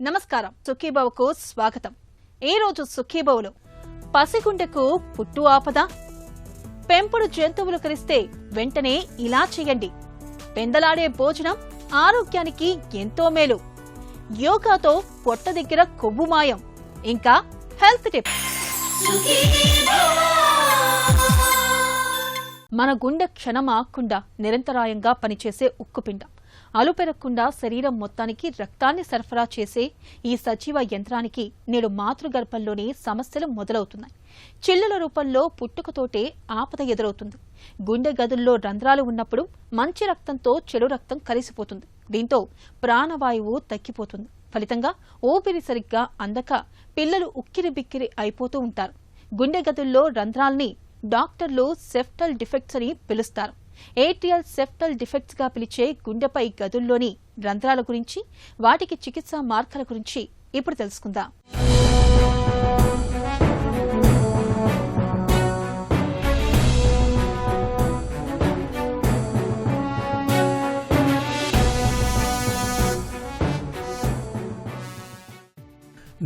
నమస్కారం. సుఖీభవకు స్వాగతం. ఈ రోజు సుఖీభవలో పసిగుండెకు పుట్టు ఆపద, పెంపుడు జంతువులు కరిస్తే వెంటనే ఇలా చేయండి, పెందలాడే భోజనం ఆరోగ్యానికి ఎంతో మేలు, యోగాతో పొట్ట దగ్గర కొవ్వు మాయం, ఇంకా హెల్త్ టిప్స్. మన గుండె క్షణం ఆగకుండా నిరంతరాయంగా పనిచేసే ఉక్కుపిండం. అలుపెరగకుండా శరీరం మొత్తానికి రక్తాన్ని సరఫరా చేసే ఈ సజీవ యంత్రానికి నేడు మాతృగర్భంలోనే సమస్యలు మొదలవుతున్నాయి. చిల్లుల రూపంలో పుట్టుకతోటే ఆపద ఎదురవుతుంది. గుండె గదుల్లో రంధ్రాలు ఉన్నప్పుడు మంచి రక్తంతో చెడు రక్తం కలిసిపోతుంది. దీంతో ప్రాణవాయువు తగ్గిపోతుంది. ఫలితంగా ఊపిరి సరిగ్గా అందక పిల్లలు ఉక్కిరి బిక్కిరి అయిపోతూ ఉంటారు. గుండె గదుల్లో రంధ్రాల్ని డాక్టర్లు సెప్టల్ డిఫెక్ట్స్ అని పిలుస్తారు. ఏట్రియల్ సెప్టల్ డిఫెక్ట్స్ గా పిలిచే గుండెపై గదుల్లోని రంధ్రాల గురించి, వాటికి చికిత్సా మార్గాల గురించి ఇప్పుడు తెలుసుకుందాం.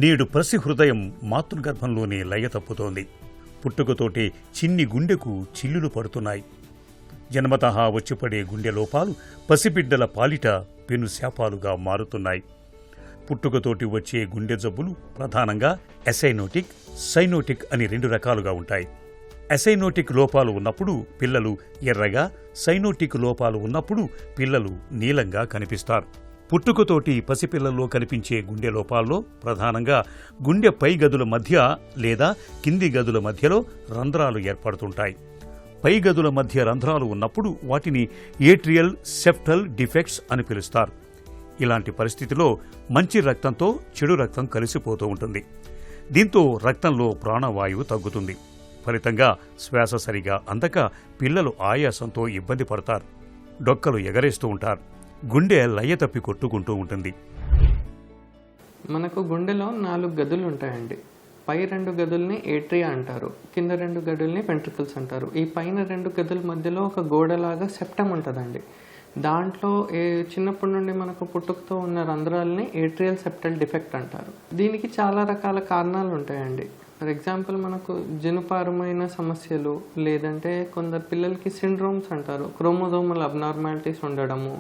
నేడు పసి హృదయం మాతృగర్భంలోనే లయ తప్పుతోంది. పుట్టుకతోటే చిన్ని గుండెకు చిల్లులు పడుతున్నాయి. జన్మతహా వచ్చిపడే గుండె లోపాలు పసిబిడ్డల పాలిట పెను శాపాలుగా మారుతున్నాయి. పుట్టుకతోటి వచ్చే గుండె జబ్బులు ప్రధానంగా అసైనోటిక్, సైనోటిక్ అని రెండు రకాలుగా ఉంటాయి. అసైనోటిక్ లోపాలు ఉన్నప్పుడు పిల్లలు ఎర్రగా, సైనోటిక్ లోపాలు ఉన్నప్పుడు పిల్లలు నీలంగా కనిపిస్తారు. పుట్టుకతోటి పసిపిల్లల్లో కనిపించే గుండె లోపాల్లో ప్రధానంగా గుండె పై గదుల మధ్య లేదా కింది గదుల మధ్యలో రంధ్రాలు ఏర్పడుతుంటాయి. పై గదుల మధ్య రంధ్రాలు ఉన్నప్పుడు వాటిని ఏట్రియల్ సెప్టల్ డిఫెక్ట్స్ అని పిలుస్తారు. ఇలాంటి పరిస్థితిలో మంచి రక్తంతో చెడు రక్తం కలిసిపోతూ ఉంటుంది. దీంతో రక్తంలో ప్రాణవాయువు తగ్గుతుంది. ఫలితంగా శ్వాస సరిగా అందక పిల్లలు ఆయాసంతో ఇబ్బంది పడతారు. డొక్కలు ఎగరేస్తూ ఉంటారు. గుండె లయ తప్పి కొట్టుకుంటూ ఉంటుంది. మనకు గుండెలో 4 గదులు ఉంటాయండి. పై 2 గదుల్ని ఏట్రియా అంటారు, కింద 2 గదుల్ని వెంట్రికల్స్ అంటారు. ఈ పైన 2 గదుల మధ్యలో ఒక గోడలాగా సెప్టమ్ ఉంటుందండి. దాంట్లో చిన్నప్పటి నుండి మనకు పుట్టుకతో ఉన్న రంధ్రాలని ఏట్రియల్ సెప్టల్ డిఫెక్ట్ అంటారు. దీనికి చాలా రకాల కారణాలు ఉంటాయండి. ఫర్ ఎగ్జాంపుల్ మనకు జనుపారమైన సమస్యలు, లేదంటే కొందరు పిల్లలకి సిండ్రోమ్స్ అంటారు, క్రోమోజోమల్ అబ్నార్మాలిటీస్ ఉండడము,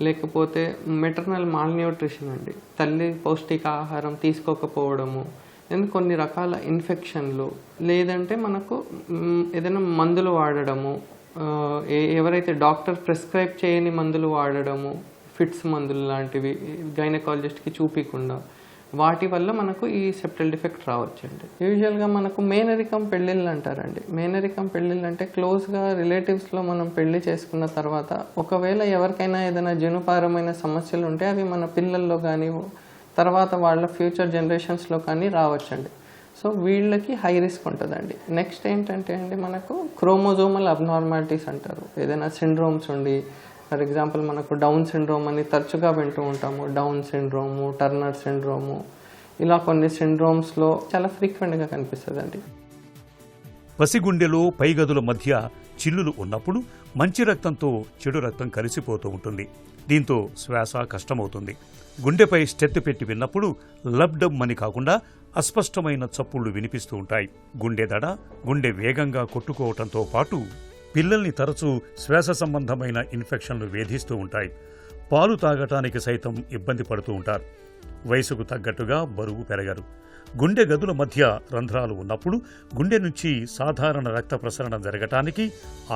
లేకపోతే మెటర్నల్ మాల్న్యూట్రిషన్ అండి, తల్లి పౌష్టికాహారం తీసుకోకపోవడము, కొన్ని రకాల ఇన్ఫెక్షన్లు, లేదంటే మనకు ఏదైనా మందులు వాడడము, ఎవరైతే డాక్టర్ ప్రిస్క్రైబ్ చేయని మందులు వాడడము, ఫిట్స్ మందులు లాంటివి గైనకాలజిస్ట్కి చూపించకుండా, వాటి వల్ల మనకు ఈ సెప్టల్ డిఫెక్ట్ రావచ్చండి. యూజువల్గా మనకు మేనరికం పెళ్ళిళ్ళు అంటారండి. మేనరికం పెళ్ళిళ్ళు అంటే క్లోజ్గా రిలేటివ్స్లో మనం పెళ్లి చేసుకున్న తర్వాత ఒకవేళ ఎవరికైనా ఏదైనా జనుపారమైన సమస్యలు ఉంటే అవి మన పిల్లల్లో కానీ తర్వాత వాళ్ళ ఫ్యూచర్ జనరేషన్స్లో కానీ రావచ్చండి. సో వీళ్ళకి హై రిస్క్ ఉంటుందండి. నెక్స్ట్ ఏంటంటే అండి, మనకు క్రోమోజోమల్ అబ్నార్మాలిటీస్ అంటారు. ఏదైనా సిండ్రోమ్స్ ఉండి, ఫర్ ఎగ్జాంపుల్ మనకు డౌన్ సిండ్రోమ్ అని తరచుగా వింటూ ఉంటాము. డౌన్ సిండ్రోము, టర్నర్ సిండ్రోము, ఇలా కొన్ని సిండ్రోమ్స్లో చాలా ఫ్రీక్వెంట్గా కనిపిస్తుందండి. పసిగుండెలో పైగదుల మధ్య చిల్లులు ఉన్నప్పుడు మంచి రక్తంతో చెడు రక్తం కలిసిపోతూ ఉంటుంది. దీంతో శ్వాస కష్టమవుతుంది. గుండెపై స్టెత్ పెట్టి విన్నప్పుడు లబ్డమ్ అని కాకుండా అస్పష్టమైన చప్పుళ్లు వినిపిస్తూ ఉంటాయి. గుండె దడ, గుండె వేగంగా కొట్టుకోవటంతో పాటు పిల్లల్ని తరచూ శ్వాస సంబంధమైన ఇన్ఫెక్షన్లు వేధిస్తూ ఉంటాయి. పాలు తాగటానికి సైతం ఇబ్బంది పడుతూ ఉంటారు. వయసుకు తగ్గట్టుగా బరువు పెరగరు. గుండె గదుల మధ్య రంధ్రాలు ఉన్నప్పుడు గుండె నుంచి సాధారణ రక్త ప్రసరణ జరగటానికి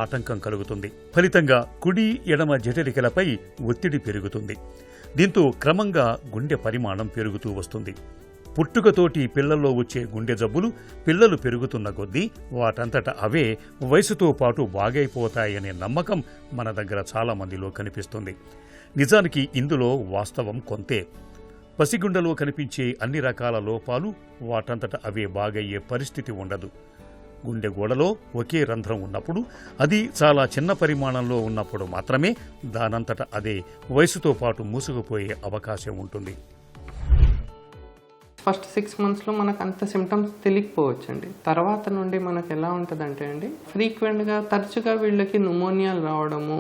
ఆటంకం కలుగుతుంది. ఫలితంగా కుడి ఎడమ జఠరికలపై ఒత్తిడి పెరుగుతుంది. దీంతో క్రమంగా గుండె పరిమాణం పెరుగుతూ వస్తుంది. పుట్టుకతోటి పిల్లల్లో వచ్చే గుండె జబ్బులు పిల్లలు పెరుగుతున్న కొద్దీ వాటంతట అవే వయసుతో పాటు బాగైపోతాయనే నమ్మకం మన దగ్గర చాలా మందిలో కనిపిస్తుంది. నిజానికి ఇందులో వాస్తవం కొంతే. పసిగుండెలో కనిపించే అన్ని రకాల లోపాలు వాటంతట అవే బాగయ్యే పరిస్థితి ఉండదు. గుండె గోడలో ఒకే రంధ్రం ఉన్నప్పుడు, అది చాలా చిన్న పరిమాణంలో ఉన్నప్పుడు మాత్రమే దానంతట అదే వయసుతో పాటు మూసుకుపోయే అవకాశం ఉంటుంది. ఫస్ట్ 6 monthsలో మనకు అంత సిమ్టమ్స్ తెలియకపోవచ్చండి. తర్వాత నుండి మనకు ఎలా ఉంటుందంటే అండి, ఫ్రీక్వెంట్గా తరచుగా వీళ్ళకి న్యూమోనియాలు రావడము,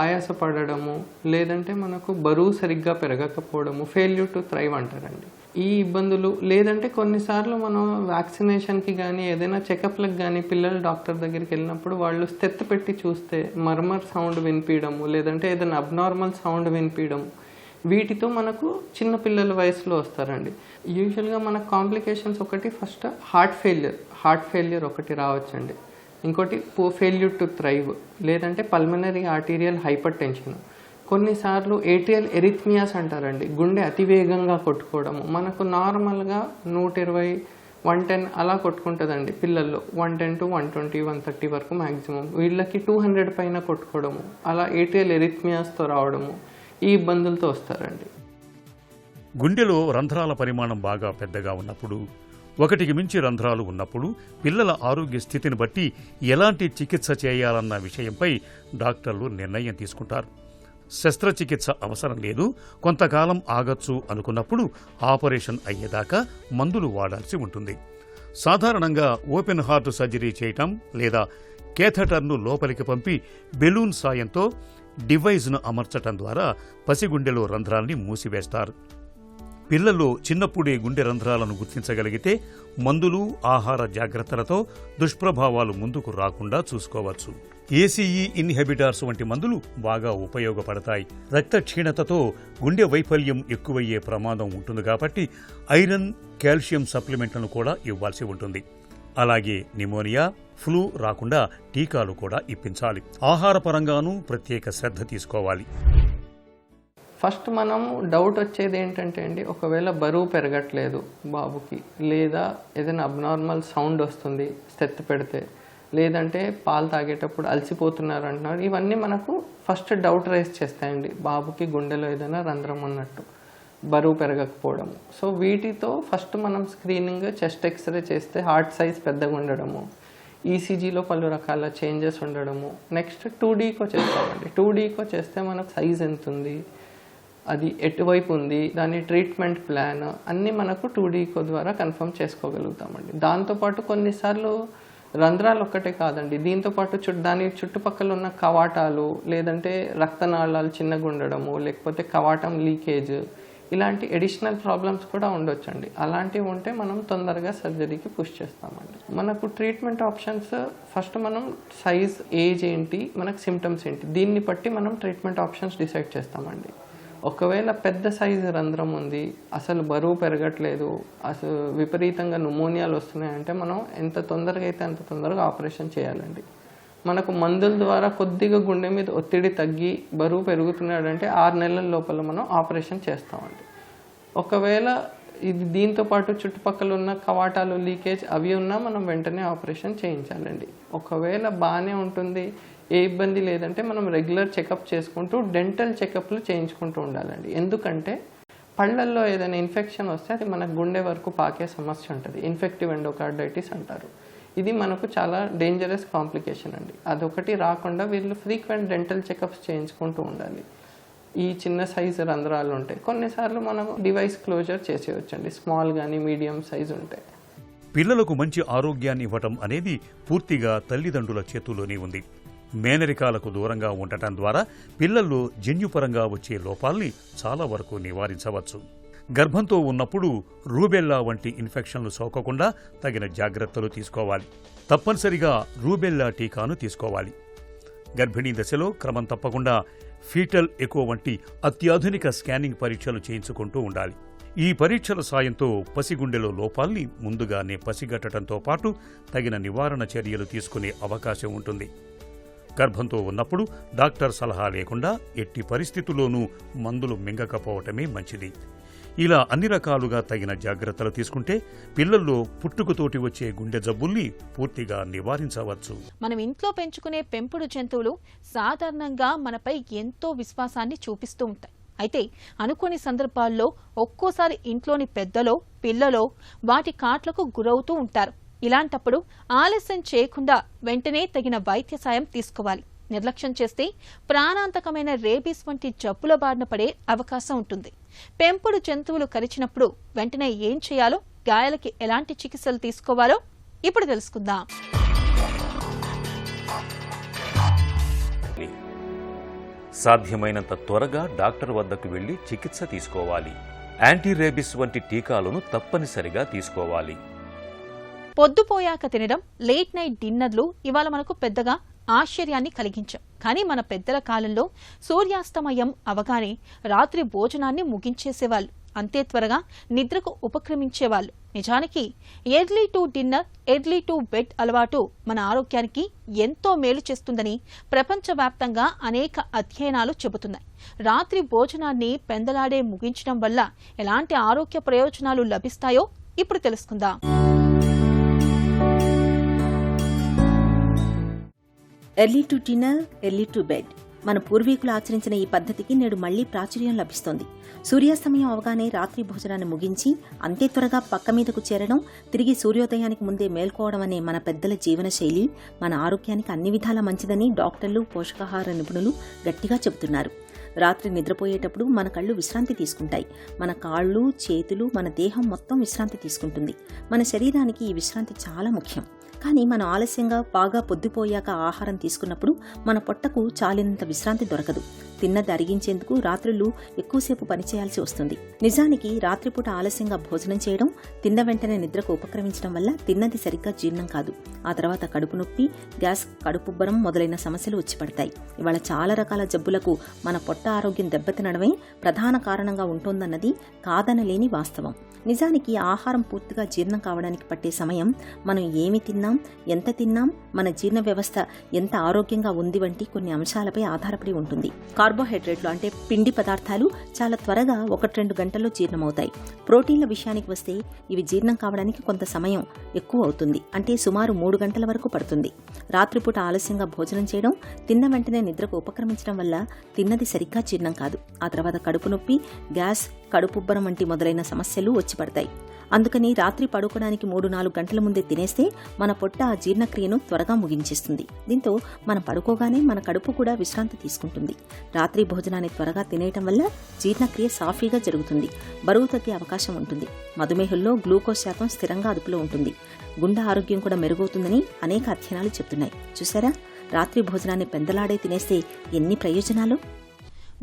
ఆయాసపడము, లేదంటే మనకు బరువు సరిగ్గా పెరగకపోవడము, ఫెయిల్యూర్ టు థ్రైవ్ అంటారండి. ఈ ఇబ్బందులు, లేదంటే కొన్నిసార్లు మనం వ్యాక్సినేషన్కి కానీ ఏదైనా చెకప్లకు కానీ పిల్లలు డాక్టర్ దగ్గరికి వెళ్ళినప్పుడు వాళ్ళు స్తెత్ పెట్టి చూస్తే మర్మర్ సౌండ్ వినిపించడము, లేదంటే ఏదైనా అబ్నార్మల్ సౌండ్ వినిపించడం, వీటితో మనకు చిన్నపిల్లల వయసులో వస్తారండి. యూజువల్గా మనకు కాంప్లికేషన్స్ ఒకటి ఫస్ట్ హార్ట్ ఫెయిల్యూర్ ఒకటి రావచ్చండి. ఇంకోటి ఫెయిల్యూర్ టు థ్రైవ్, లేదంటే పల్మనరీ ఆర్టీరియల్ హైపర్ టెన్షన్. కొన్నిసార్లు ఏట్రియల్ ఎరిథ్మియాస్ అంటారండి, గుండె అతివేగంగా కొట్టుకోవడము. మనకు నార్మల్గా 120, 110 అలా కొట్టుకుంటుందండి పిల్లల్లో, 110 to 120, 130 వరకు మ్యాక్సిమం. వీళ్ళకి 200 పైన కొట్టుకోవడము, అలా ఏట్రియల్ ఎరిథ్మియాస్తో రావడము, ఈ ఇబ్బందులతో వస్తారండి. గుండెలో రంధ్రాల పరిమాణం బాగా పెద్దగా ఉన్నప్పుడు, ఒకటికి మించి రంధ్రాలు ఉన్నప్పుడు పిల్లల ఆరోగ్య స్థితిని బట్టి ఎలాంటి చికిత్స చేయాలన్న విషయంపై డాక్టర్లు నిర్ణయం తీసుకుంటారు. శస్త్రచికిత్స అవసరం లేదు, కొంతకాలం ఆగచ్చు అనుకున్నప్పుడు ఆపరేషన్ అయ్యేదాకా మందులు వాడాల్సి ఉంటుంది. సాధారణంగా ఓపెన్ హార్ట్ సర్జరీ చేయటం లేదా కేథటర్ను లోపలికి పంపి బెలూన్ సాయంతో డివైజ్ను అమర్చటం ద్వారా పసిగుండెలో రంధ్రాల్ని మూసివేస్తారు. పిల్లల్లో చిన్నప్పుడే గుండె రంధ్రాలను గుర్తించగలిగితే మందులు, ఆహార జాగ్రత్తలతో దుష్ప్రభావాలు ముందుకు రాకుండా చూసుకోవచ్చు. ఏసీఈ ఇన్హిబిటార్స్ వంటి మందులు బాగా ఉపయోగపడతాయి. రక్త క్షీణతతో గుండె వైఫల్యం ఎక్కువయ్యే ప్రమాదం ఉంటుంది కాబట్టి ఐరన్, కాల్షియం సప్లిమెంట్లను కూడా ఇవ్వాల్సి ఉంటుంది. అలాగే నిమోనియా, ఫ్లూ రాకుండా టీకాలు కూడా ఇప్పించాలి. ఆహారపరంగానూ ప్రత్యేక శ్రద్ధ తీసుకోవాలి. ఫస్ట్ మనం డౌట్ వచ్చేది ఏంటంటే అండి, ఒకవేళ బరువు పెరగట్లేదు బాబుకి, లేదా ఏదైనా అబ్నార్మల్ సౌండ్ వస్తుంది స్తెత్ పెడితే, లేదంటే పాలు తాగేటప్పుడు అలసిపోతున్నారు అంటున్నారు, ఇవన్నీ మనకు ఫస్ట్ డౌట్ రైజ్ చేస్తాయండి బాబుకి గుండెలో ఏదైనా రంధ్రం ఉన్నట్టు, బరువు పెరగకపోవడము. సో వీటితో ఫస్ట్ మనం స్క్రీనింగ్, చెస్ట్ ఎక్స్రే చేస్తే హార్ట్ సైజ్ పెద్దగా ఉండడము, ఈసీజీలో పలు రకాల చేంజెస్ ఉండడము. నెక్స్ట్ 2Dకో చేస్తామండి. 2Dకో చేస్తే మనకు సైజ్ ఎంత ఉంది, అది ఎటువైపు ఉంది, దాని ట్రీట్మెంట్ ప్లాన్ అన్నీ మనకు 2Dకో ద్వారా కన్ఫర్మ్ చేసుకోగలుగుతామండి. దాంతోపాటు కొన్నిసార్లు రంధ్రాలు ఒక్కటే కాదండి, దీంతోపాటు దాని చుట్టుపక్కల ఉన్న కవాటాలు, లేదంటే రక్తనాళాలు చిన్నగా ఉండడము, లేకపోతే కవాటం లీకేజ్, ఇలాంటి అడిషనల్ ప్రాబ్లమ్స్ కూడా ఉండొచ్చండి. అలాంటివి ఉంటే మనం తొందరగా సర్జరీకి పుష్ చేస్తామండి. మనకు ట్రీట్మెంట్ ఆప్షన్స్ ఫస్ట్ మనం సైజ్, ఏజ్ ఏంటి, మనకు సిమ్టమ్స్ ఏంటి, దీన్ని బట్టి మనం ట్రీట్మెంట్ ఆప్షన్స్ డిసైడ్ చేస్తామండి. ఒకవేళ పెద్ద సైజు రంధ్రం ఉంది, అసలు బరువు పెరగట్లేదు, అసలు విపరీతంగా న్యూమోనియాలు వస్తున్నాయంటే మనం ఎంత తొందరగా అయితే అంత తొందరగా ఆపరేషన్ చేయాలండి. మనకు మందుల ద్వారా కొద్దిగా గుండె మీద ఒత్తిడి తగ్గి బరువు పెరుగుతున్నాడంటే 6 నెలల లోపల మనం ఆపరేషన్ చేస్తామండి. ఒకవేళ ఇది దీంతో పాటు చుట్టుపక్కల ఉన్న కవాటాలు, లీకేజ్ అవి ఉన్నా మనం వెంటనే ఆపరేషన్ చేయించాలండి. ఒకవేళ బాగానే ఉంటుంది, ఏ ఇబ్బంది లేదంటే మనం రెగ్యులర్ చెకప్ చేసుకుంటూ డెంటల్ చెకప్లు చేయించుకుంటూ ఉండాలండి. ఎందుకంటే పళ్ళల్లో ఏదైనా ఇన్ఫెక్షన్ వస్తే అది మన గుండె వరకు పాకే సమస్య ఉంటుంది, ఇన్ఫెక్టివ్ ఎండోకార్డైటిస్ అంటారు. ఇది మనకు చాలా డేంజరస్ కాంప్లికేషన్ అండి. అదొకటి రాకుండా వీళ్ళు ఫ్రీక్వెంట్ డెంటల్ చెకప్స్ చేయించుకుంటూ ఉండాలి. ఈ చిన్న సైజు రంధ్రాలు ఉంటాయి, కొన్నిసార్లు మనం డివైస్ క్లోజర్ చేసేయచ్చండి, స్మాల్ కానీ మీడియం సైజు ఉంటాయి. పిల్లలకు మంచి ఆరోగ్యాన్ని ఇవ్వటం అనేది పూర్తిగా తల్లిదండ్రుల చేతుల్లోనే ఉంది. మేనరికాలకు దూరంగా ఉండటం ద్వారా పిల్లల్లో జన్యుపరంగా వచ్చే లోపాల్ని చాలా వరకు నివారించవచ్చు. గర్భంతో ఉన్నప్పుడు రూబెల్లా వంటి ఇన్ఫెక్షన్లు సోకకుండా తగిన జాగ్రత్తలు తీసుకోవాలి. తప్పనిసరిగా రూబెల్లా టీకాను తీసుకోవాలి. గర్భిణీ దశలో క్రమం తప్పకుండా ఫీటల్ ఎకో వంటి అత్యాధునిక స్కానింగ్ పరీక్షలు చేయించుకుంటూ ఉండాలి. ఈ పరీక్షల సాయంతో పసిగుండెలో లోపాల్ని ముందుగానే పసిగట్టడంతో పాటు తగిన నివారణ చర్యలు తీసుకునే అవకాశం ఉంటుంది. గర్భంతో ఉన్నప్పుడు డాక్టర్ సలహా లేకుండా ఎట్టి పరిస్థితుల్లోనూ మందులు మింగకపోవటమే మంచిది. ఇలా అన్ని రకాలుగా తగిన జాగ్రత్తలు తీసుకుంటే పిల్లల్లో పుట్టుకతోటి వచ్చే గుండె జబ్బుల్ని పూర్తిగా నివారించవచ్చు. మనం ఇంట్లో పెంచుకునే పెంపుడు జంతువులు సాధారణంగా మనపై ఎంతో విశ్వాసాన్ని చూపిస్తూ ఉంటాయి. అయితే అనుకోని సందర్భాల్లో ఒక్కోసారి ఇంట్లోని పెద్దలో, పిల్లలో వాటి కాట్లకు గురవుతూ ఉంటారు. ఇలాంటప్పుడు ఆలస్యం చేయకుండా వెంటనే తగిన వైద్య సాయం తీసుకోవాలి. నిర్లక్ష్యం చేస్తే ప్రాణాంతకమైన రేబీస్ వంటి జబ్బుల బారిన పడే అవకాశం ఉంటుంది. పెంపుడు జంతువులు కరిచినప్పుడు వెంటనే ఏం చేయాలో, గాయాలకి ఎలాంటి చికిత్సలు తీసుకోవాలో ఇప్పుడు తెలుసుకుందాం. సాధ్యమైనంత త్వరగా డాక్టర్ వద్దకు వెళ్లి చికిత్స తీసుకోవాలి. యాంటీ రేబిస్ వంటి టీకాలను తప్పనిసరిగా తీసుకోవాలి. పొద్దుపోయాక తినడం, లేట్ నైట్ డిన్నర్లు ఇవాళ మనకు పెద్దగా ఆశ్చర్యాన్ని కలిగించాం. కానీ మన పెద్దల కాలంలో సూర్యాస్తమయం అవగానే రాత్రి భోజనాన్ని ముగించేసేవాళ్ళు. అంతే త్వరగా నిద్రకు ఉపక్రమించేవాళ్ళు. నిజానికి early to dinner, early to bed అలవాటు మన ఆరోగ్యానికి ఎంతో మేలు చేస్తుందని ప్రపంచవ్యాప్తంగా అనేక అధ్యయనాలు చెబుతున్నాయి. రాత్రి భోజనాన్ని పెందలాడే ముగించడం వల్ల ఎలాంటి ఆరోగ్య ప్రయోజనాలు లభిస్తాయో ఇప్పుడు తెలుసుకుందాం. Early to dinner, early to bed. మన పూర్వీకులు ఆచరించిన ఈ పద్ధతికి నేడు మళ్లీ ప్రాచుర్యం లభిస్తోంది. సూర్యాస్తమయం అవగానే రాత్రి భోజనాన్ని ముగించి అంతే త్వరగా పక్క మీదకు చేరడం, తిరిగి సూర్యోదయానికి ముందే మేల్కోవడం అనే మన పెద్దల జీవనశైలి మన ఆరోగ్యానికి అన్ని విధాలా మంచిదని డాక్టర్లు, పోషకాహార నిపుణులు గట్టిగా చెబుతున్నారు. రాత్రి నిద్రపోయేటప్పుడు మన కళ్ళు విశ్రాంతి తీసుకుంటాయి. మన కాళ్ళు, చేతులు, మన దేహం మొత్తం విశ్రాంతి తీసుకుంటుంది. మన శరీరానికి ఈ విశ్రాంతి చాలా ముఖ్యం. కానీ మనం ఆలస్యంగా బాగా పొద్దుపోయాక ఆహారం తీసుకున్నప్పుడు మన పొట్టకు చాలినంత విశ్రాంతి దొరకదు. తిన్నది అరిగించేందుకు రాత్రులు ఎక్కువసేపు పనిచేయాల్సి వస్తుంది. నిజానికి రాత్రిపూట ఆలస్యంగా భోజనం చేయడం, తిన్న వెంటనే నిద్రకు ఉపక్రమించడం వల్ల తిన్నది సరిగ్గా జీర్ణం కాదు. ఆ తర్వాత కడుపు నొప్పి, గ్యాస్, కడుపుబ్బరం మొదలైన సమస్యలు వచ్చి పడతాయి. ఇవాళ చాలా రకాల జబ్బులకు మన పొట్ట ఆరోగ్యం దెబ్బతినడమే ప్రధాన కారణంగా ఉంటోందన్నది కాదనలేని వాస్తవం. నిజానికి ఆహారం పూర్తిగా జీర్ణం కావడానికి పట్టే సమయం, మనం ఏమి తిన్నాం, ఎంత తిన్నాం, మన జీర్ణ వ్యవస్థ ఎంత ఆరోగ్యంగా ఉంది వంటి కొన్ని అంశాలపై ఆధారపడి ఉంటుంది. కార్బోహైడ్రేట్లు అంటే పిండి పదార్థాలు చాలా త్వరగా 1-2 గంటల్లో జీర్ణమవుతాయి. ప్రోటీన్ల విషయానికి వస్తే ఇవి జీర్ణం కావడానికి కొంత సమయం ఎక్కువ అవుతుంది. అంటే సుమారు 3 గంటల వరకు పడుతుంది. రాత్రిపూట ఆలస్యంగా భోజనం చేయడం, తిన్న వెంటనే నిద్రకు ఉపక్రమించడం వల్ల తిన్నది సరిగ్గా జీర్ణం కాదు. ఆ తర్వాత కడుపు నొప్పి, గ్యాస్, కడుపుబ్బరం వంటి మొదలైన సమస్యలు వచ్చి పడతాయి. అందుకని రాత్రి పడుకోవడానికి 3-4 గంటల ముందే తినేస్తే మన పొట్ట ఆ జీర్ణక్రియను త్వరగా ముగించేస్తుంది. దీంతో మనం పడుకోగానే మన కడుపు కూడా విశ్రాంతి తీసుకుంటుంది. రాత్రి భోజనాన్ని త్వరగా తినేయటం వల్ల జీర్ణక్రియ సాఫీగా జరుగుతుంది. బరువు తగ్గే అవకాశం ఉంటుంది. మధుమేహుల్లో గ్లూకోజ్ శాతం స్థిరంగా అదుపులో ఉంటుంది. గుండె ఆరోగ్యం కూడా మెరుగవుతుందని అనేక అధ్యయనాలు చెప్తున్నాయి. చూసారా, రాత్రి భోజనాన్ని పెందలాడే తినేస్తే ఎన్ని ప్రయోజనాలు.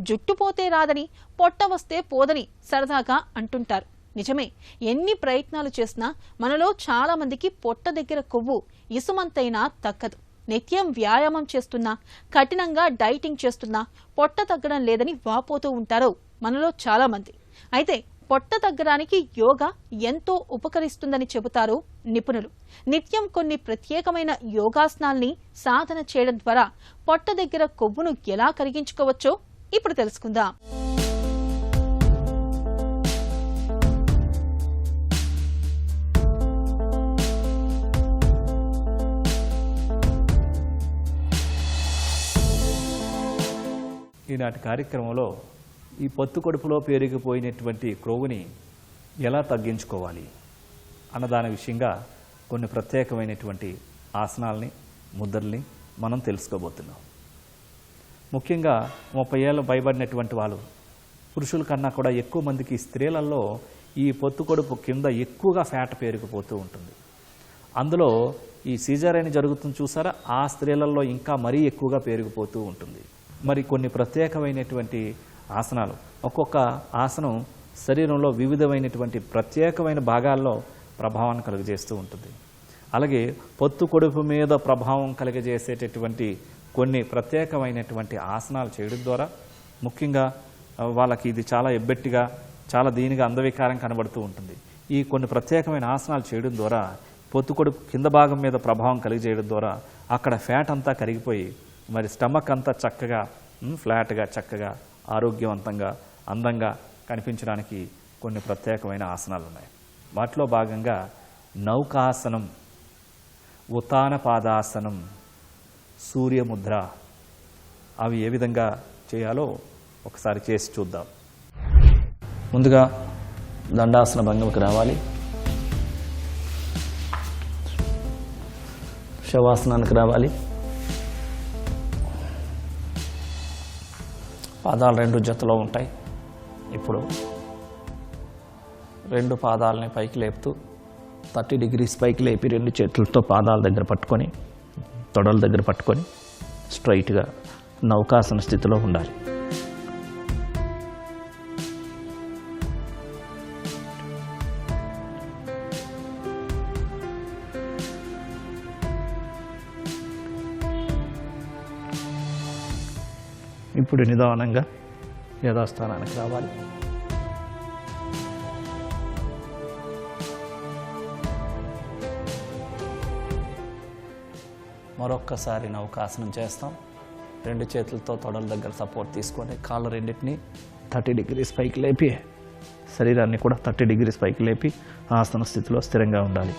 జుట్టు పోతే రాదని, పొట్ట వస్తే పోదని సరదాగా అంటుంటారు. నిజమే, ఎన్ని ప్రయత్నాలు చేసినా మనలో చాలా మందికి పొట్ట దగ్గర కొవ్వు ఇసుమంతైనా తగ్గదు. నిత్యం వ్యాయామం చేస్తున్నా, కఠినంగా డైటింగ్ చేస్తున్నా పొట్ట తగ్గడం లేదని వాపోతూ ఉంటారు మనలో చాలా మంది. అయితే పొట్ట తగ్గడానికి యోగా ఎంతో ఉపకరిస్తుందని చెబుతారు నిపుణులు. నిత్యం కొన్ని ప్రత్యేకమైన యోగాసనాల్ని సాధన చేయడం ద్వారా పొట్ట దగ్గర కొవ్వును ఎలా కరిగించుకోవచ్చో ఇప్పుడు తెలుసుకుందాం. ఈనాటి కార్యక్రమంలో ఈ పొత్తు కడుపులో పేరుకుపోయినటువంటి క్రొవ్వుని ఎలా తగ్గించుకోవాలి అన్నదాని విషయంగా కొన్ని ప్రత్యేకమైనటువంటి ఆసనాల్ని, ముద్రల్ని మనం తెలుసుకోబోతున్నాం. ముఖ్యంగా 30 ఏళ్ళు పైబడినటువంటి వాళ్ళు, పురుషుల కన్నా కూడా ఎక్కువ మందికి స్త్రీలలో ఈ పొత్తు కడుపు కింద ఎక్కువగా ఫ్యాట్ పేరుకుపోతూ ఉంటుంది. అందులో ఈ సీజరైన్ జరుగుతుంది చూసారా, ఆ స్త్రీలలో ఇంకా మరీ ఎక్కువగా పేరుకుపోతూ ఉంటుంది. మరి కొన్ని ప్రత్యేకమైనటువంటి ఆసనాలు, ఒక్కొక్క ఆసనం శరీరంలో వివిధమైనటువంటి ప్రత్యేకమైన భాగాల్లో ప్రభావాన్ని కలుగజేస్తూ ఉంటుంది. అలాగే పొత్తు కడుపు మీద ప్రభావం కలిగజేసేటటువంటి కొన్ని ప్రత్యేకమైనటువంటి ఆసనాలు చేయడం ద్వారా ముఖ్యంగా వాళ్ళకి ఇది చాలా ఎబ్బెట్టిగా, చాలా దీనిగా అందవికారం కనబడుతూ ఉంటుంది. ఈ కొన్ని ప్రత్యేకమైన ఆసనాలు చేయడం ద్వారా పొత్తు కడుపు కింద భాగం మీద ప్రభావం కలిగజేయడం ద్వారా అక్కడ ఫ్యాట్ అంతా కరిగిపోయి మరి స్టమక్ అంతా చక్కగా ఫ్లాట్గా, చక్కగా, ఆరోగ్యవంతంగా, అందంగా కనిపించడానికి కొన్ని ప్రత్యేకమైన ఆసనాలు ఉన్నాయి. వాటిలో భాగంగా నౌకాసనం, ఉత్తాన పాదాసనం, సూర్యముద్ర, అవి ఏ విధంగా చేయాలో ఒకసారి చేసి చూద్దాం. ముందుగా దండాసన భంగంకి రావాలి. శవాసనానికి రావాలి. పాదాలు 2 జతలో ఉంటాయి. ఇప్పుడు 2 పాదాలని పైకి లేపుతూ 30 డిగ్రీస్ పైకి లేపి 2 చేతులతో పాదాల దగ్గర పట్టుకొని తొడల దగ్గర పట్టుకొని స్ట్రైట్గా నౌకాసన స్థితిలో ఉండాలి. ఇప్పుడు నిదానంగా యథాస్థానానికి రావాలి. మరొక్కసారి నౌకాసనం చేస్తాం. 2 చేతులతో తొడల దగ్గర సపోర్ట్ తీసుకొని కాళ్ళ రెండింటిని 30 డిగ్రీస్ పైకి లేపి శరీరాన్ని కూడా 30 డిగ్రీస్ పైకి లేపి ఆసన స్థితిలో స్థిరంగా ఉండాలి.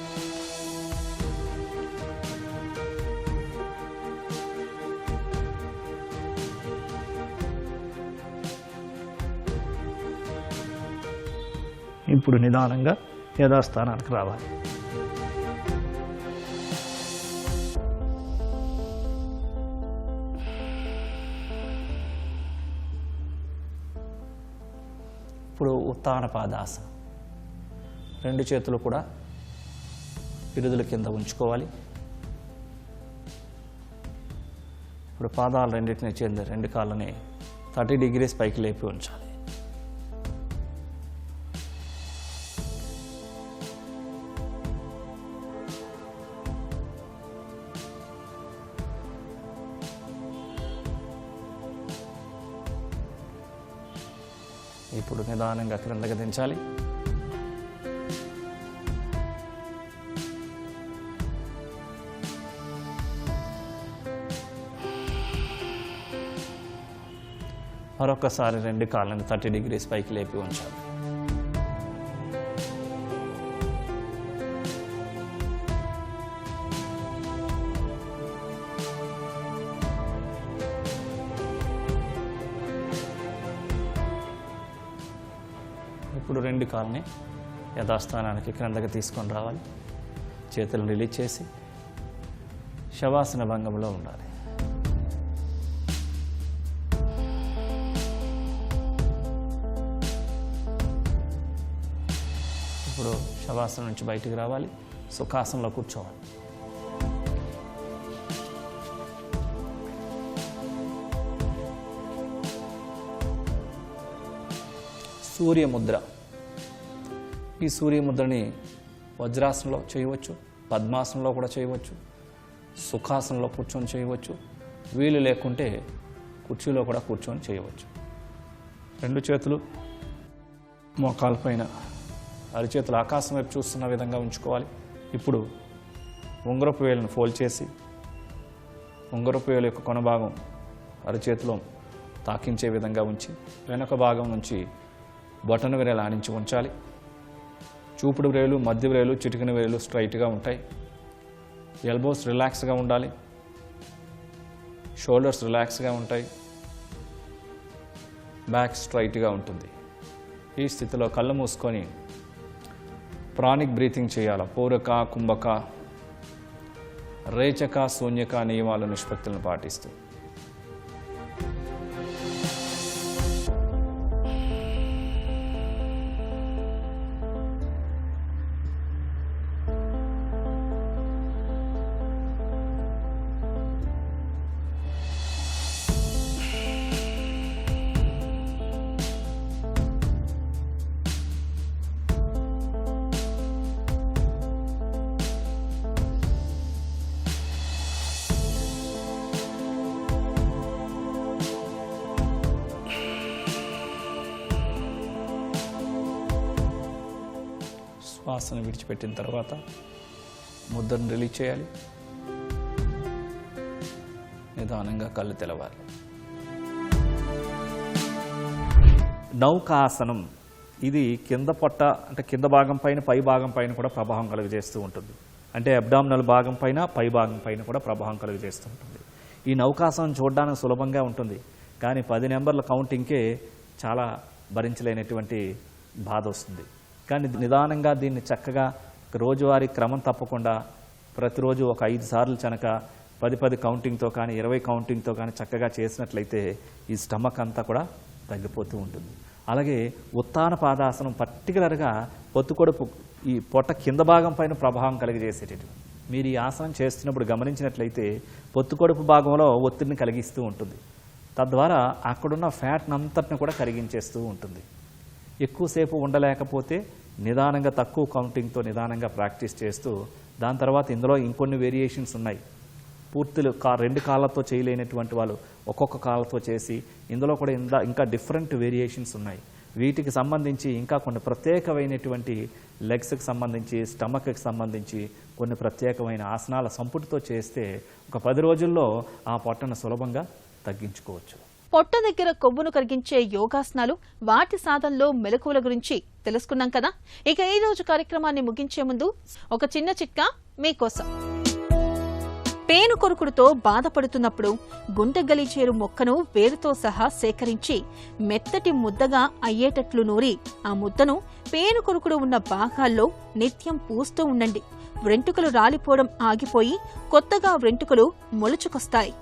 ఇప్పుడు నిదానంగా యథాస్థానానికి రావాలి. ఇప్పుడు ఉత్తాన పాదాసనం. 2 చేతులు కూడా పిరుదుల కింద ఉంచుకోవాలి. ఇప్పుడు పాదాలు రెండింటిని చెంది 2 కాళ్ళని 30 డిగ్రీస్ పైకి లేపి ఉంచాలి. ఇప్పుడు నిదానంగా క్రిందకి దించాలి. మరొకసారి 2 కాళ్ళని 30 డిగ్రీస్ పైకి లేపి ఉంచాలి. ఇప్పుడు 2 కాళ్ళని యథాస్థానానికి క్రిందకి తీసుకొని రావాలి. చేతులు రిలీజ్ చేసి శవాసన భంగంలో ఉండాలి. ఇప్పుడు శవాసనం నుంచి బయటికి రావాలి. సుఖాసనంలో కూర్చోవాలి. సూర్యముద్ర. ఈ సూర్యముద్రని వజ్రాసనంలో చేయవచ్చు, పద్మాసనంలో కూడా చేయవచ్చు, సుఖాసనంలో కూర్చొని చేయవచ్చు, వీలు లేకుంటే కుర్చీలో కూడా కూర్చొని చేయవచ్చు. 2 చేతులు మోకాల పైన, అరిచేతులు ఆకాశం వైపు చూస్తున్న విధంగా ఉంచుకోవాలి. ఇప్పుడు ఉంగరపు వేలును ఫోల్డ్ చేసి ఉంగరపు వేలు యొక్క కొన భాగం అరిచేతిలో తాకించే విధంగా ఉంచి వెనక భాగం నుంచి బొటన వేలు ఆనించి ఉంచాలి. చూపుడు వేలు, మధ్య వేలు, చిటికిన వేలు స్ట్రైట్గా ఉంటాయి. ఎల్బోస్ రిలాక్స్గా ఉండాలి. షోల్డర్స్ రిలాక్స్గా ఉంటాయి. బ్యాక్ స్ట్రైట్గా ఉంటుంది. ఈ స్థితిలో కళ్ళు మూసుకొని ప్రాణిక్ బ్రీతింగ్ చేయాలి. పూరక, కుంభక, రేచక, శూన్యక నియమాల నిష్పత్తులను పాటిస్తూ శ్వాసను విడిచిపెట్టిన తర్వాత ముద్రను రిలీజ్ చేయాలి. నిదానంగా కళ్ళు తెలవాలి. నౌకాసనం ఇది కింద పొట్ట అంటే కింద భాగం పైన పై భాగం పైన కూడా ప్రభావం కలుగజేస్తూ ఉంటుంది. అంటే అబ్డామినల్ భాగం పైన పై భాగం పైన కూడా ప్రభావం కలుగజేస్తూ ఉంటుంది. ఈ నౌకాసనం చూడడానికి సులభంగా ఉంటుంది, కానీ 10 నెంబర్ల కౌంటింగ్కే చాలా భరించలేనటువంటి బాధ వస్తుంది. కానీ నిదానంగా దీన్ని చక్కగా రోజువారీ క్రమం తప్పకుండా ప్రతిరోజు ఒక 5 సార్లు కనుక 10 కౌంటింగ్తో కానీ 20 కౌంటింగ్తో కానీ చక్కగా చేసినట్లయితే ఈ స్టమక్ అంతా కూడా తగ్గిపోతూ ఉంటుంది. అలాగే ఉత్తాన పాదాసనం పర్టికులర్గా పొత్తుకొడుపు ఈ పొట్ట కింద భాగం పైన ప్రభావం కలిగజేసేటటువంటి. మీరు ఈ ఆసనం చేస్తున్నప్పుడు గమనించినట్లయితే పొత్తుకొడుపు భాగంలో ఒత్తిడిని కలిగిస్తూ ఉంటుంది. తద్వారా అక్కడున్న ఫ్యాట్ని అంతటిని కూడా కరిగించేస్తూ ఉంటుంది. ఎక్కువసేపు ఉండలేకపోతే నిదానంగా తక్కువ కౌంటింగ్తో నిదానంగా ప్రాక్టీస్ చేస్తూ దాని తర్వాత ఇందులో ఇంకొన్ని వేరియేషన్స్ ఉన్నాయి. పూర్తిలో 2 కాళ్ళతో చేయలేనటువంటి వాళ్ళు ఒక్కొక్క కాళ్ళతో చేసి ఇందులో కూడా ఇంకా డిఫరెంట్ వేరియేషన్స్ ఉన్నాయి. వీటికి సంబంధించి ఇంకా కొన్ని ప్రత్యేకమైనటువంటి లెగ్స్కి సంబంధించి స్టమక్కి సంబంధించి కొన్ని ప్రత్యేకమైన ఆసనాల సంపుటితో చేస్తే ఒక 10 రోజుల్లో ఆ పొట్టను సులభంగా తగ్గించుకోవచ్చు. పొట్ట దగ్గర కొవ్వును కరిగించే యోగాసనాలు, వాటి సాధనలో మెలకువల గురించి తెలుసుకున్నాం కదా. ఇక ఈ రోజు కార్యక్రమాన్ని ముగించే ముందు ఒక చిన్న చిట్కా మీకోసం. పేను కొరుకుడుతో బాధపడుతున్నప్పుడు గుండె గలిచేరు మొక్కను వేరుతో సహా సేకరించి మెత్తటి ముద్దగా అయ్యేటట్లు నూరి ఆ ముద్దను పేను కొరుకుడు ఉన్న భాగాల్లో నిత్యం పూస్తూ ఉండండి. వెంట్రుకలు రాలిపోవడం ఆగిపోయి కొత్తగా వెంట్రుకలు మొలుచుకొస్తాయి.